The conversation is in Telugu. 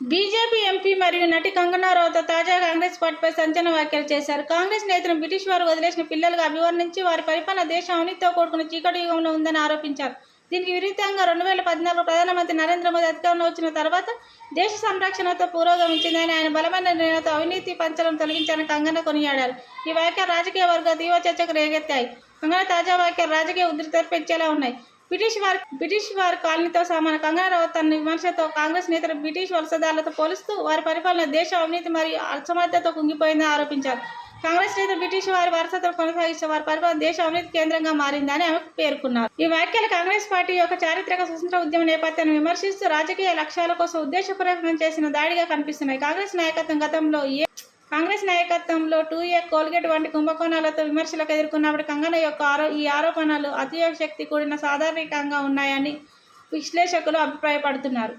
బీజేపీ ఎంపీ మరియు నటి కంగనా రనౌత్ తాజా కాంగ్రెస్ పార్టీపై సంచలన వ్యాఖ్యలు చేశారు. కాంగ్రెస్ నేతలను బ్రిటిష్ వారు వదిలేసిన పిల్లలుగా అభివర్ణించి వారి పరిపాలన దేశం అవినీతితో కూడుకున్న చీకటి యుగంలో ఉందని ఆరోపించారు. దీనికి విరుద్ధంగా 2014 ప్రధానమంత్రి నరేంద్ర మోదీ అధికారంలో వచ్చిన తర్వాత దేశ సంరక్షణతో పురోగమించిందని, ఆయన బలమైన నిర్ణయంతో అవినీతి పంచలను తొలగించారని కంగనా కొనియాడారు. ఈ వ్యాఖ్యలు రాజకీయ వర్గాలు తీవ్ర చర్చకు రేగెత్తాయి. కంగనా తాజా వ్యాఖ్యలు రాజకీయ ఉధృతి పెంచేలా ఉన్నాయి. బ్రిటిష్ వారి కాలనీతో సమాన కంగనా రనౌత్ తన విమర్శతో కాంగ్రెస్ నేతలు బ్రిటిష్ వలసదారులతో పోలుస్తూ వారి పరిపాలన దేశ అవినీతి మరియు అసమర్థతతో కుంగిపోయిందని ఆరోపించారు. కాంగ్రెస్ నేతలు బ్రిటిష్ వారి వారసత్వం కొనసాగిస్తూ వారి పరిపాలన దేశ అవినీతి కేంద్రంగా మారిందని ఆమె పేర్కొన్నారు. ఈ వ్యాఖ్యలు కాంగ్రెస్ పార్టీ యొక్క చారిత్రక స్వతంత్ర ఉద్యమ నేపథ్యాన్ని విమర్శిస్తూ రాజకీయ లక్ష్యాల కోసం ఉద్దేశపూర్వకంగా చేసిన దాడిగా కనిపిస్తున్నాయి. కాంగ్రెస్ నాయకత్వంలో 2A కోల్గేట్ వంటి కుంభకోణాలతో విమర్శలకు ఎదుర్కొన్నప్పుడు కంగనా యొక్క ఈ ఆరోపణలు అతిశక్తి కూడిన సాధారణంగా ఉన్నాయని విశ్లేషకులు అభిప్రాయపడుతున్నారు.